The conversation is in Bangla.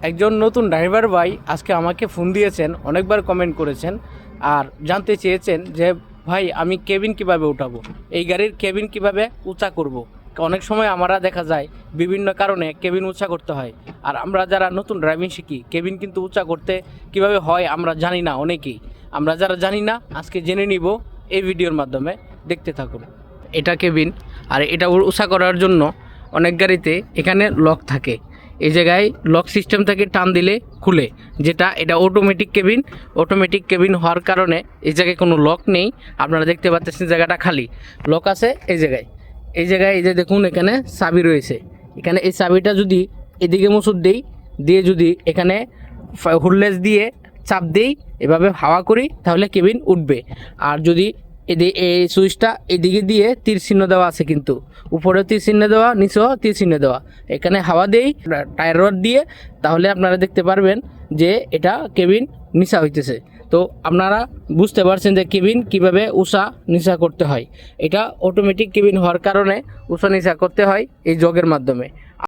একজন নতুন ড্রাইভার ভাই আজকে আমাকে ফোন দিয়েছেন, অনেকবার কমেন্ট করেছেন আর জানতে চেয়েছেন যে ভাই আমি কেবিন কিভাবে উঠাবো, এই গাড়ির কেবিন কিভাবে উঁচা করব। অনেক সময় আমরা দেখা যায় বিভিন্ন কারণে কেবিন উঁচা করতে হয়, আর আমরা যারা নতুন ড্রাইভিং শিখি কেবিন কিন্তু উঁচা করতে কিভাবে হয় আমরা জানি না। অনেকেই আমরা যারা জানি না আজকে জেনে নিব এই ভিডিওর মাধ্যমে, দেখতে থাকুন। এটা কেবিন, আর এটা উঁচা করার জন্য অনেক গাড়িতে এখানে লক থাকে, এই জায়গায় লক সিস্টেম থেকে টান দিলে খুলে, যেটা এটা অটোমেটিক কেবিন হওয়ার কারণে এই জায়গায় কোনো লক নেই। আপনারা দেখতে পাচ্ছেন জায়গাটা খালি, লক আছে এই জায়গায়। এই যে দেখুন এখানে চাবি রয়েছে, এখানে এই চাবিটা যদি এদিকে মুসুর দিয়ে যদি এখানে হুডলেস দিয়ে চাপ দেই, এভাবে হাওয়া করি, তাহলে কেবিন উঠবে। আর যদি এই সুইচটা এদিকে দিয়ে তীর চিহ্ন দেওয়া আছে, কিন্তু উপরেও তীর চিহ্ন দেওয়া, নিচেও তীর চিহ্ন দেওয়া, এখানে হাওয়া দেই টায়ার রড দিয়ে, তাহলে আপনারা দেখতে পারবেন যে এটা কেবিন নিচা হইতেছে। তো আপনারা বুঝতে পারছেন যে কেবিন কিভাবে উঁচা নিচা করতে হয়। এটা অটোমেটিক কেবিন হওয়ার কারণে উঁচা নিচা করতে হয় এই জগের মাধ্যমে।